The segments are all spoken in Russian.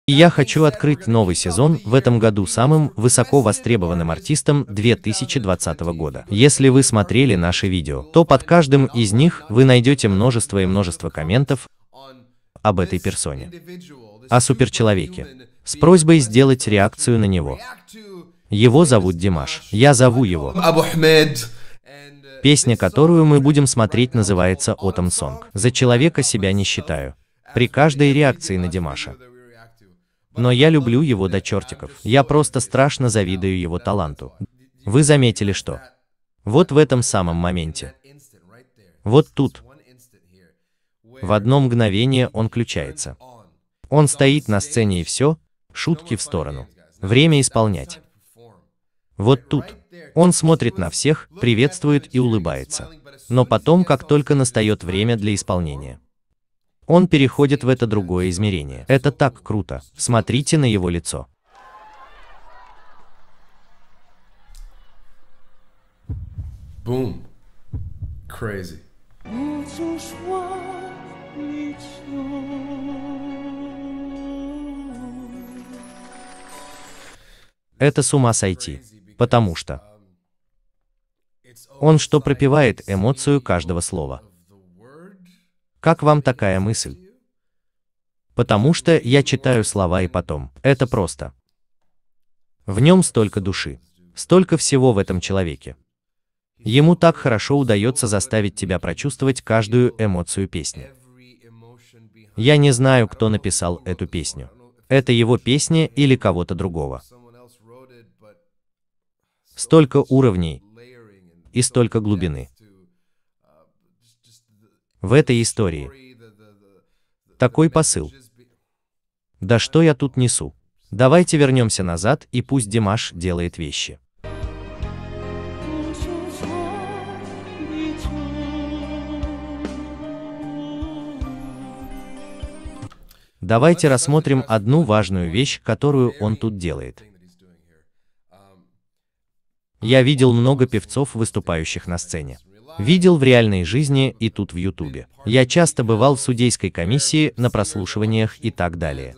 И я хочу открыть новый сезон в этом году самым высоко востребованным артистом 2020 года. Если вы смотрели наши видео, то под каждым из них вы найдете множество и множество комментов об этой персоне, о суперчеловеке, с просьбой сделать реакцию на него. Его зовут Димаш, я зову его. Песня, которую мы будем смотреть, называется Autumn Song. За человека себя не считаю. При каждой реакции на Димаша. Но я люблю его до чертиков. Я просто страшно завидую его таланту. Вы заметили, что? Вот в этом самом моменте. Вот тут. В одно мгновение он включается. Он стоит на сцене и все, шутки в сторону. Время исполнять. Вот тут. Он смотрит на всех, приветствует и улыбается. Но потом, как только настает время для исполнения, он переходит в это другое измерение. Это так круто. Смотрите на его лицо. Boom. Crazy. Это с ума сойти. Потому что он что пропевает эмоцию каждого слова. Как вам такая мысль? Потому что я читаю слова и потом. Это просто. В нем столько души, столько всего в этом человеке. Ему так хорошо удается заставить тебя прочувствовать каждую эмоцию песни. Я не знаю, кто написал эту песню. Это его песня или кого-то другого. Столько уровней и столько глубины в этой истории. Такой посыл. Да что я тут несу? Давайте вернемся назад, и пусть Димаш делает вещи. Давайте рассмотрим одну важную вещь, которую он тут делает. Я видел много певцов, выступающих на сцене. Видел в реальной жизни и тут в Ютубе. Я часто бывал в судейской комиссии, на прослушиваниях и так далее.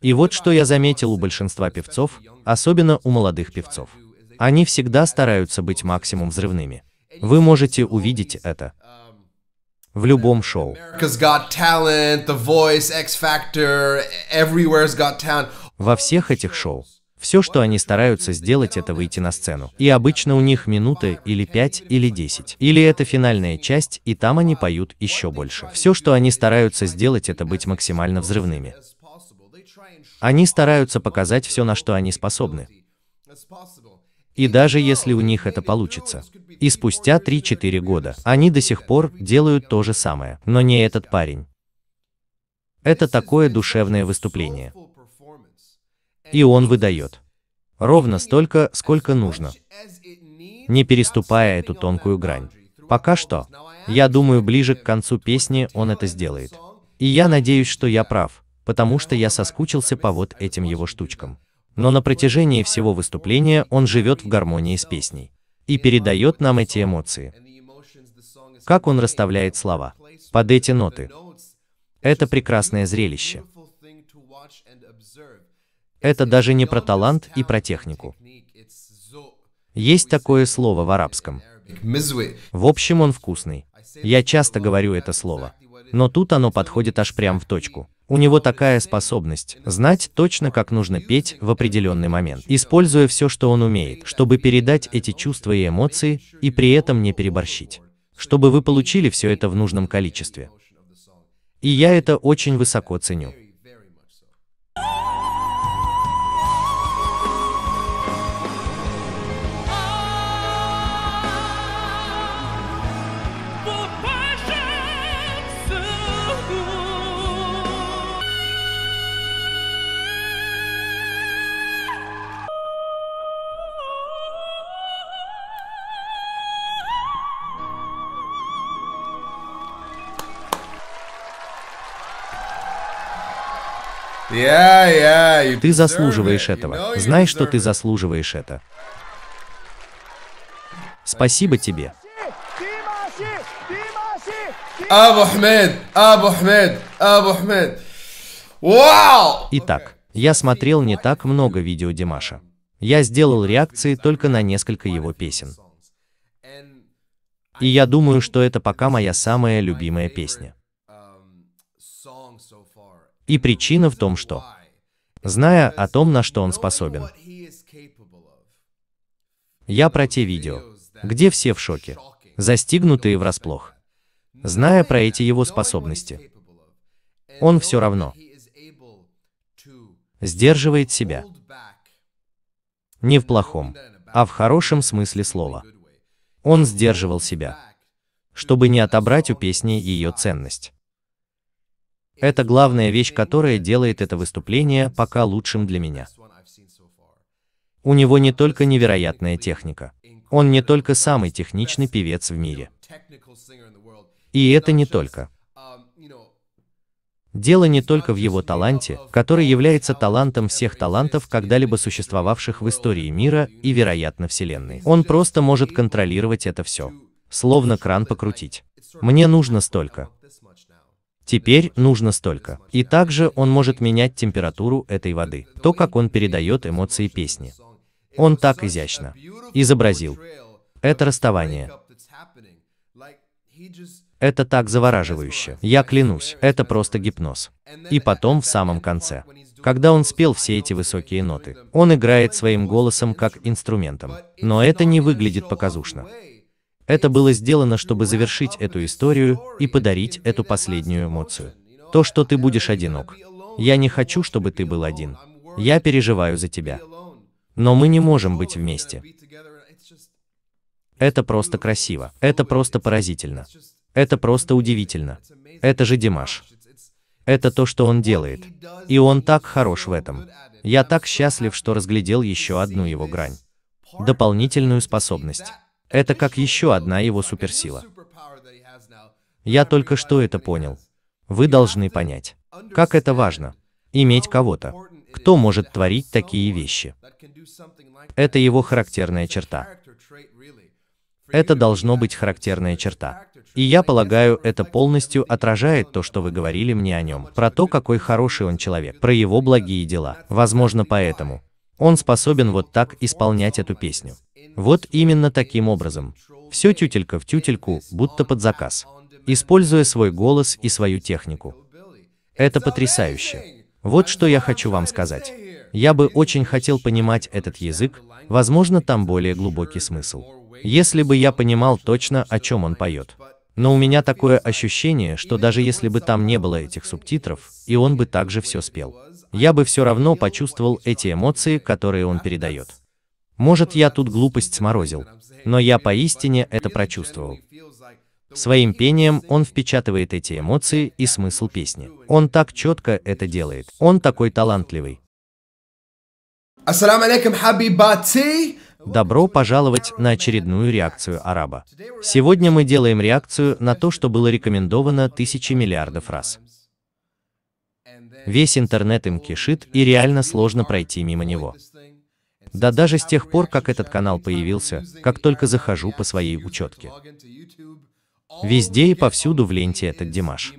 И вот что я заметил у большинства певцов, особенно у молодых певцов. Они всегда стараются быть максимум взрывными. Вы можете увидеть это в любом шоу. Во всех этих шоу. Все, что они стараются сделать, это выйти на сцену. И обычно у них минута или 5 или 10. Или это финальная часть, и там они поют еще больше. Все, что они стараются сделать, это быть максимально взрывными. Они стараются показать все, на что они способны. И даже если у них это получится, и спустя 3-4 года, они до сих пор делают то же самое. Но не этот парень. Это такое душевное выступление. И он выдает ровно столько, сколько нужно, не переступая эту тонкую грань. Пока что, я думаю, ближе к концу песни он это сделает. И я надеюсь, что я прав, потому что я соскучился по вот этим его штучкам. Но на протяжении всего выступления он живет в гармонии с песней и передает нам эти эмоции. Как он расставляет слова под эти ноты. Это прекрасное зрелище. Это даже не про талант и про технику. Есть такое слово в арабском. В общем, он вкусный. Я часто говорю это слово. Но тут оно подходит аж прям в точку. У него такая способность знать точно, как нужно петь в определенный момент, используя все, что он умеет, чтобы передать эти чувства и эмоции, и при этом не переборщить. Чтобы вы получили все это в нужном количестве. И я это очень высоко ценю. Ты заслуживаешь этого. Знай, что ты заслуживаешь это. Спасибо тебе. Абу Ахмед, Абу Ахмед, Абу Ахмед. Wow! Итак, я смотрел не так много видео Димаша. Я сделал реакции только на несколько его песен. И я думаю, что это пока моя самая любимая песня. И причина в том, что, зная о том, на что он способен, я про те видео, где все в шоке, застигнутые врасплох. Зная про эти его способности, он все равно сдерживает себя. Не в плохом, а в хорошем смысле слова. Он сдерживал себя, чтобы не отобрать у песни ее ценность. Это главная вещь, которая делает это выступление пока лучшим для меня. У него не только невероятная техника, он не только самый техничный певец в мире. И это не только. Дело не только в его таланте, который является талантом всех талантов, когда-либо существовавших в истории мира и, вероятно, Вселенной. Он просто может контролировать это все. Словно кран покрутить. Мне нужно столько. Теперь нужно столько. И также он может менять температуру этой воды. То, как он передает эмоции песни. Он так изящно изобразил это расставание. Это так завораживающе. Я клянусь, это просто гипноз. И потом в самом конце, когда он спел все эти высокие ноты, он играет своим голосом как инструментом. Но это не выглядит показушно. Это было сделано, чтобы завершить эту историю и подарить эту последнюю эмоцию. То, что ты будешь одинок. Я не хочу, чтобы ты был один. Я переживаю за тебя. Но мы не можем быть вместе. Это просто красиво. Это просто поразительно. Это просто удивительно. Это же Димаш. Это то, что он делает. И он так хорош в этом. Я так счастлив, что разглядел еще одну его грань. Дополнительную способность. Это как еще одна его суперсила. Я только что это понял. Вы должны понять, как это важно. Иметь кого-то, кто может творить такие вещи. Это его характерная черта. Это должно быть характерная черта. И я полагаю, это полностью отражает то, что вы говорили мне о нем, про то, какой хороший он человек, про его благие дела. Возможно, поэтому он способен вот так исполнять эту песню. Вот именно таким образом. Все тютелька в тютельку, будто под заказ. Используя свой голос и свою технику. Это потрясающе. Вот что я хочу вам сказать. Я бы очень хотел понимать этот язык, возможно, там более глубокий смысл. Если бы я понимал точно, о чем он поет. Но у меня такое ощущение, что даже если бы там не было этих субтитров, и он бы также все спел, я бы все равно почувствовал эти эмоции, которые он передает. Может, я тут глупость сморозил, но я поистине это прочувствовал. Своим пением он впечатывает эти эмоции и смысл песни. Он так четко это делает. Он такой талантливый. Ассаламу алейкум, хабибати! Добро пожаловать на очередную реакцию араба. Сегодня мы делаем реакцию на то, что было рекомендовано тысячи миллиардов раз. Весь интернет им кишит, и реально сложно пройти мимо него. Да даже с тех пор, как этот канал появился, как только захожу по своей учетке. Везде и повсюду в ленте этот Димаш.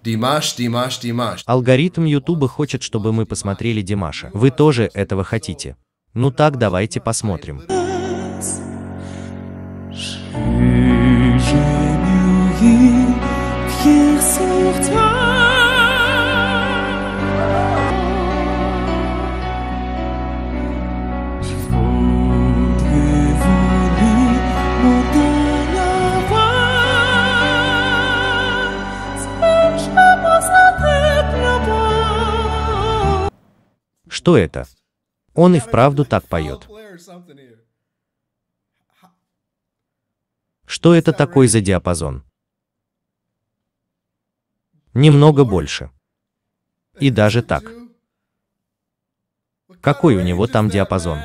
Димаш. Алгоритм Ютуба хочет, чтобы мы посмотрели Димаша. Вы тоже этого хотите? Ну так, давайте посмотрим. Что это? Он и вправду так поет. Что это такой за диапазон? Немного больше. И даже так. Какой у него там диапазон?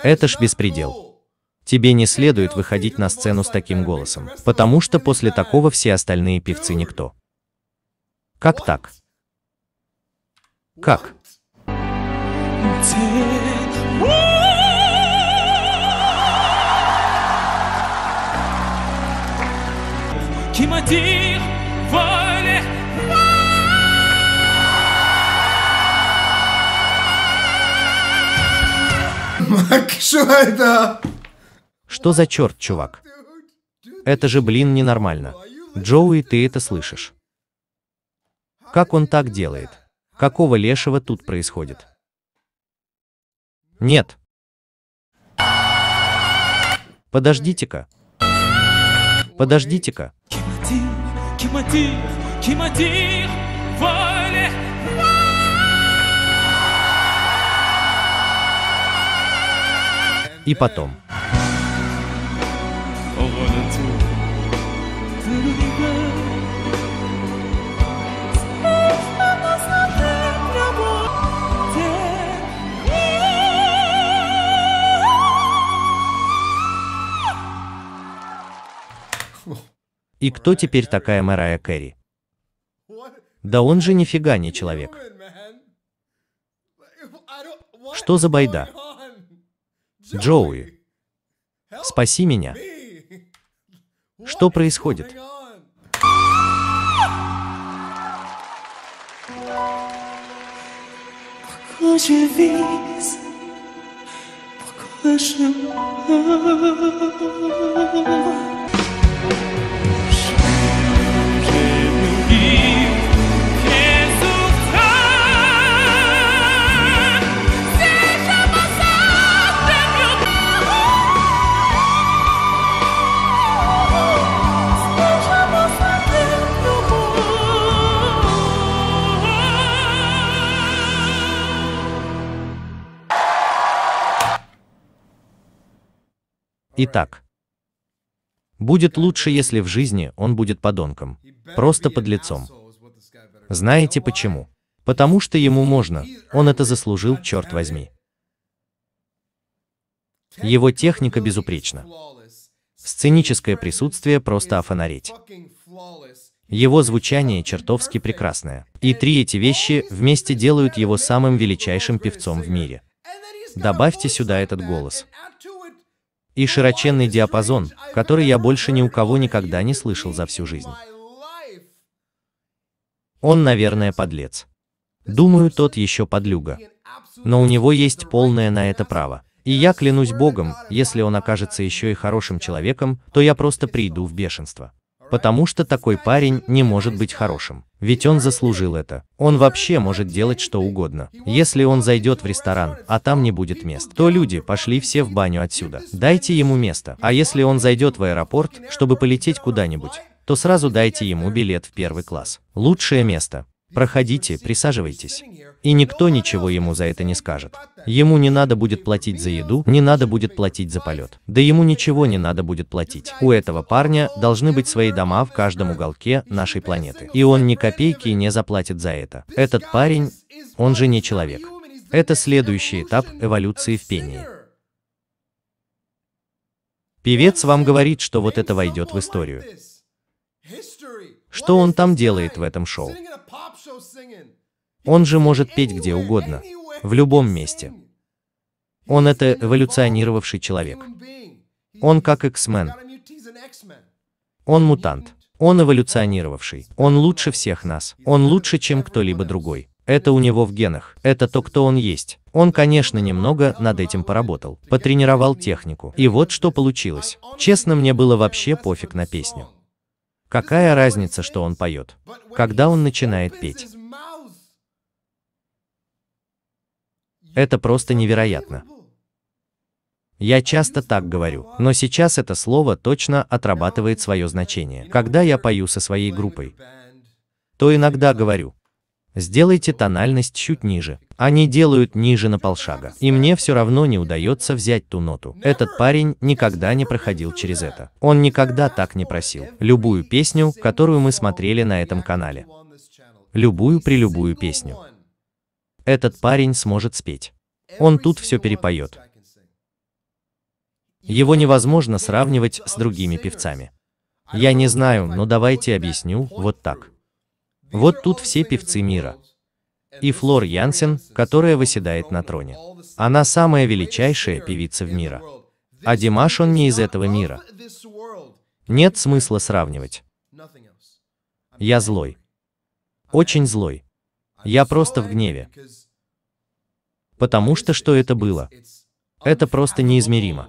Это ж беспредел. Тебе не следует выходить на сцену с таким голосом, потому что после такого все остальные певцы никто. Как так? Как? Что это? Что за черт, чувак? Это же, блин, ненормально. Джоуи, ты это слышишь? Как он так делает? Какого лешего тут происходит? Нет. Подождите-ка. Подождите-ка. И потом. И кто теперь такая Мэрайя Кэрри? Да он же нифига не человек. Что за байда? Джоуи, спаси меня. Что происходит? Итак, будет лучше, если в жизни он будет подонком, просто подлецом. Знаете почему? Потому что ему можно, он это заслужил, черт возьми. Его техника безупречна. Сценическое присутствие просто офонареть. Его звучание чертовски прекрасное. И три эти вещи вместе делают его самым величайшим певцом в мире. Добавьте сюда этот голос. И широченный диапазон, который я больше ни у кого никогда не слышал за всю жизнь. Он, наверное, подлец. Думаю, тот еще подлюга. Но у него есть полное на это право. И я клянусь Богом, если он окажется еще и хорошим человеком, то я просто приду в бешенство. Потому что такой парень не может быть хорошим. Ведь он заслужил это. Он вообще может делать что угодно. Если он зайдет в ресторан, а там не будет мест, то люди, пошли все в баню отсюда. Дайте ему место. А если он зайдет в аэропорт, чтобы полететь куда-нибудь, то сразу дайте ему билет в первый класс. Лучшее место. Проходите, присаживайтесь. И никто ничего ему за это не скажет. Ему не надо будет платить за еду, не надо будет платить за полет. Да ему ничего не надо будет платить. У этого парня должны быть свои дома в каждом уголке нашей планеты. И он ни копейки не заплатит за это. Этот парень, он же не человек. Это следующий этап эволюции в пении. Певец вам говорит, что вот это войдет в историю. Что он там делает в этом шоу? Он же может петь где угодно, в любом месте. Он это эволюционировавший человек. Он как X-Men. Он мутант. Он эволюционировавший. Он лучше всех нас. Он лучше, чем кто-либо другой. Это у него в генах. Это то, кто он есть. Он, конечно, немного над этим поработал. Потренировал технику. И вот что получилось. Честно, мне было вообще пофиг на песню. Какая разница, что он поет, когда он начинает петь? Это просто невероятно. Я часто так говорю, но сейчас это слово точно отрабатывает свое значение. Когда я пою со своей группой, то иногда говорю: сделайте тональность чуть ниже. Они делают ниже на полшага, и мне все равно не удается взять ту ноту. Этот парень никогда не проходил через это. Он никогда так не просил. Любую песню, которую мы смотрели на этом канале. Любую песню. Этот парень сможет спеть. Он тут все перепоет. Его невозможно сравнивать с другими певцами. Я не знаю, но давайте объясню вот так. Вот тут все певцы мира. И Флор Янсен, которая восседает на троне. Она самая величайшая певица в мире. А Димаш, он не из этого мира. Нет смысла сравнивать. Я злой. Очень злой. Я просто в гневе. Потому что это было? Это просто неизмеримо.